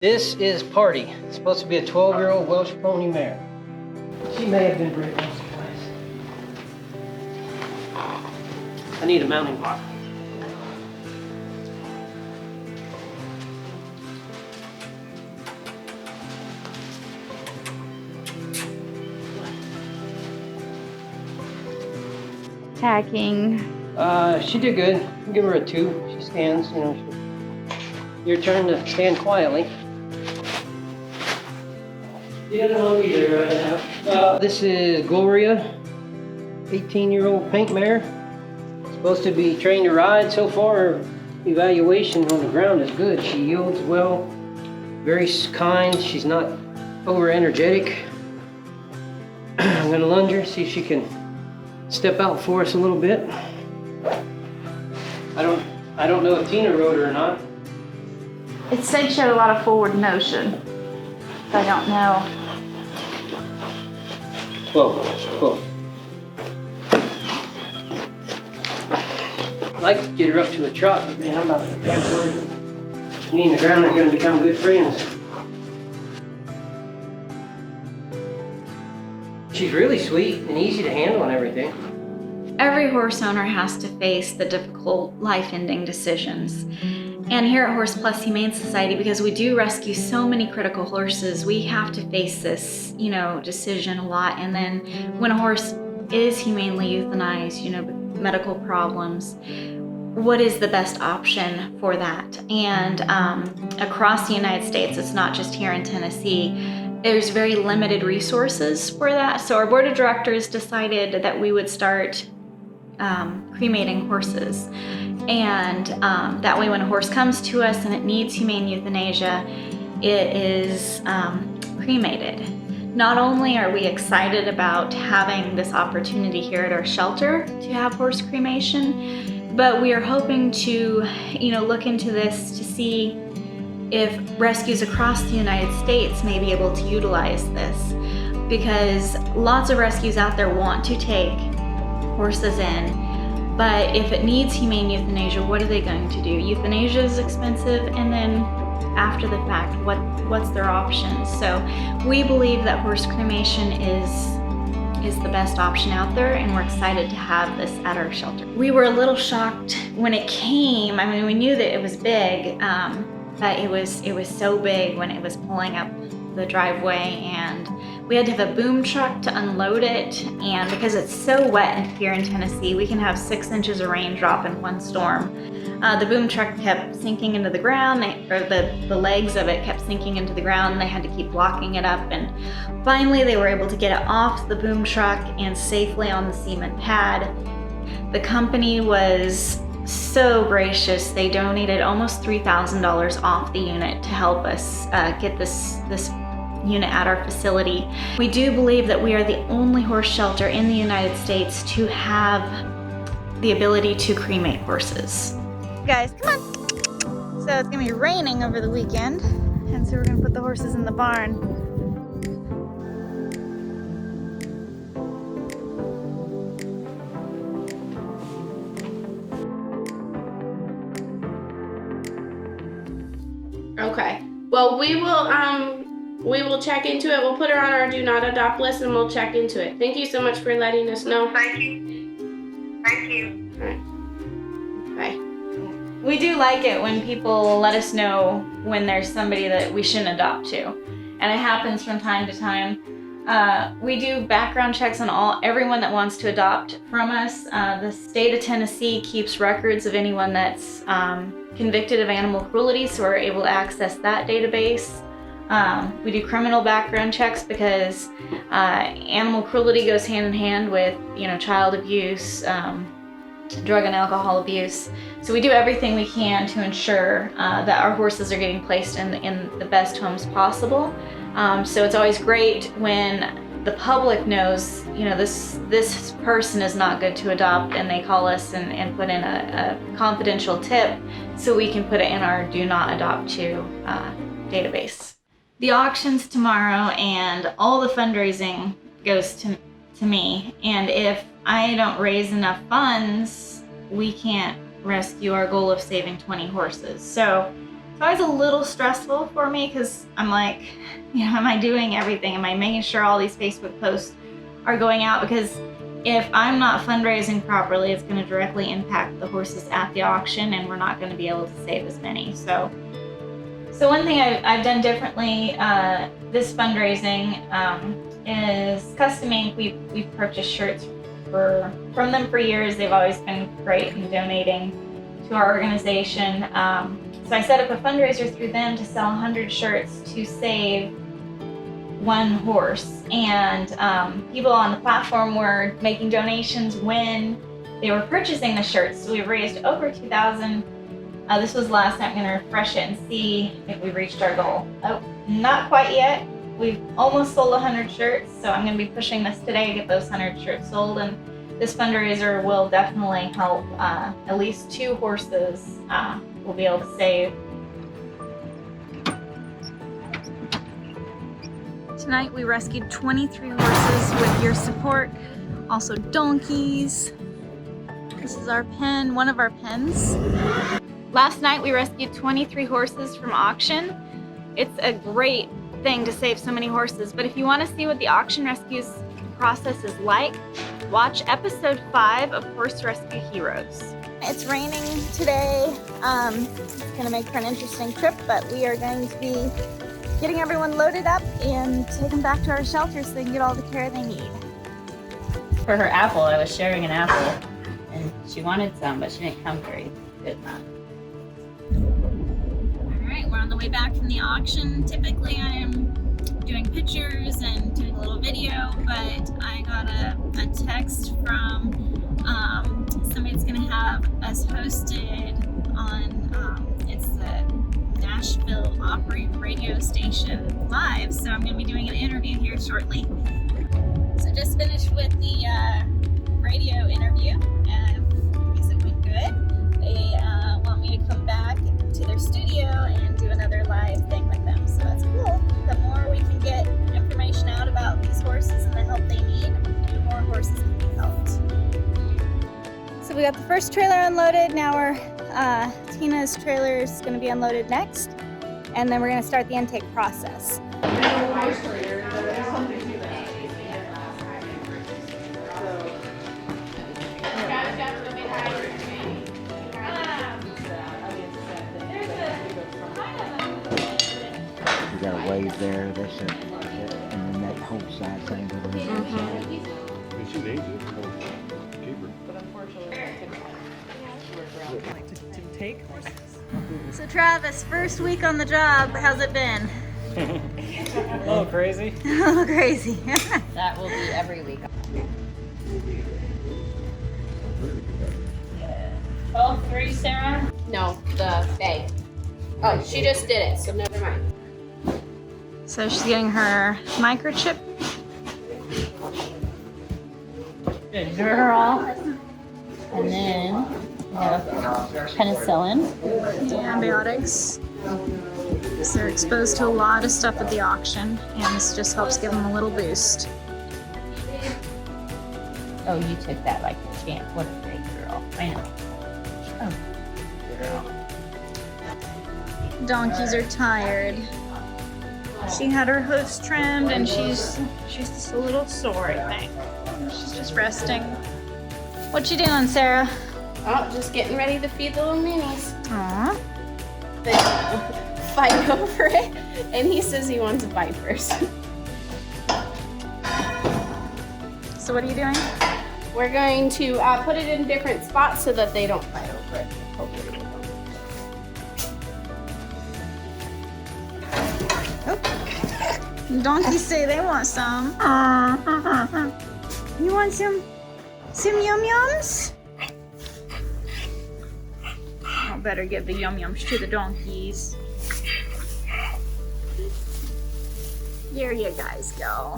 This is Party. It's supposed to be a 12-year-old Welsh pony mare. She may have been bred once or twice. I need a mounting block. Tacking. She did good. I'll give her a 2. She stands, your turn to stand quietly. The other one either right now. This is Gloria, 18-year-old paint mare. Supposed to be trained to ride. So far, her evaluation on the ground is good. She yields well, very kind. She's not over energetic. I'm gonna lunge her, see if she can step out for us a little bit. I don't know if Tina rode her or not. It said she had a lot of forward motion. I don't know. Whoa. I'd like to get her up to a trot, but man, I'm about to pass her. Me and the ground are gonna become good friends. She's really sweet and easy to handle and everything. Every horse owner has to face the difficult life-ending decisions. And here at Horse Plus Humane Society, because we do rescue so many critical horses, we have to face this, decision a lot. And then when a horse is humanely euthanized, with medical problems, what is the best option for that? And across the United States, it's not just here in Tennessee, there's very limited resources for that. So our board of directors decided that we would start cremating horses. And that way when a horse comes to us and it needs humane euthanasia, it is cremated. Not only are we excited about having this opportunity here at our shelter to have horse cremation, but we are hoping to, look into this to see if rescues across the United States may be able to utilize this. Because lots of rescues out there want to take horses in, but if it needs humane euthanasia, what are they going to do? Euthanasia is expensive, and then after the fact, what's their options? So we believe that horse cremation is the best option out there, and we're excited to have this at our shelter. We were a little shocked when it came. I mean, we knew that it was big, but it was so big when it was pulling up the driveway, and we had to have a boom truck to unload it. And because it's so wet here in Tennessee, we can have 6 inches of rain drop in one storm. The boom truck kept sinking into the ground, the legs of it kept sinking into the ground, and they had to keep blocking it up. And finally, they were able to get it off the boom truck and safely on the cement pad. The company was so gracious. They donated almost $3,000 off the unit to help us get this unit at our facility. We do believe that we are the only horse shelter in the United States to have the ability to cremate horses. Guys, come on. So it's gonna be raining over the weekend, and so we're gonna put the horses in the barn. Okay. Well, we will check into it. We'll put her on our do not adopt list, and we'll check into it. Thank you so much for letting us know. Thank you. Thank you. All right. Bye. We do like it when people let us know when there's somebody that we shouldn't adopt to. And it happens from time to time. We do background checks on everyone that wants to adopt from us. The state of Tennessee keeps records of anyone that's convicted of animal cruelty, so we're able to access that database. We do criminal background checks because animal cruelty goes hand in hand with, child abuse, drug and alcohol abuse. So we do everything we can to ensure that our horses are getting placed in the best homes possible. So it's always great when the public knows, this person is not good to adopt, and they call us and put in a confidential tip so we can put it in our do not adopt to database. The auction's tomorrow, and all the fundraising goes to me. And if I don't raise enough funds, we can't rescue our goal of saving 20 horses. So It's always a little stressful for me because I'm like, you know, am I doing everything? Am I making sure all these Facebook posts are going out? Because if I'm not fundraising properly, it's going to directly impact the horses at the auction, and we're not going to be able to save as many. So one thing I've done differently this fundraising is Custom Ink. We've purchased shirts from them for years. They've always been great in donating to our organization. So I set up a fundraiser through them to sell 100 shirts to save one horse. And people on the platform were making donations when they were purchasing the shirts. So we've raised over $2,000. This was last night. I'm going to refresh it and see if we reached our goal. Oh, not quite yet. We've almost sold 100 shirts, so I'm going to be pushing this today to get those 100 shirts sold. And this fundraiser will definitely help at least 2 horses we'll be able to save. Tonight we rescued 23 horses with your support, also donkeys. This is our pen, one of our pens. Last night we rescued 23 horses from auction. It's a great thing to save so many horses, but if you want to see what the auction rescues process is like, watch episode 5 of Horse Rescue Heroes. It's raining today. It's gonna make for an interesting trip, but we are going to be getting everyone loaded up and take them back to our shelter so they can get all the care they need. For her apple, I was sharing an apple, and she wanted some, but she didn't come very good enough. Alright, we're on the way back from the auction. Typically I am doing pictures and doing a little video, but I got a text from somebody that's going to have us hosted on, it's the Nashville Opry radio station live, so I'm going to be doing an interview here shortly. So just finished with the radio interview, and I guess it went good. They want me to come back to their studio and do another live thing with them, so that's cool. The more we can get information out about these horses and the help they need, the more horses can be helped. So we got the first trailer unloaded. Now Tina's trailer is going to be unloaded next, and then we're going to start the intake process. You got a wave there, they said, and then that whole side thing over the other side. She's Asian, keep her. So Travis, first week on the job, how's it been? A little crazy. A little crazy. That will be every week. 12-3, Sarah? No, the Bay. Oh, she just did it, so never mind. So she's getting her microchip. Girl. And then we have penicillin. Antibiotics. So they're exposed to a lot of stuff at the auction, and this just helps give them a little boost. Oh, you took that like a champ. What a great girl. I know. Oh, girl. Donkeys are tired. She had her hoofs trimmed, and she's just a little sore, I think. She's just resting. What you doing, Sarah? Oh, just getting ready to feed the little minis. Aww. They fight over it, and he says he wants a bite first. So what are you doing? We're going to put it in different spots so that they don't fight over it. Hopefully they don't. Donkeys say they want some. You want some yum yums? I better give the yum yums to the donkeys. Here you guys go.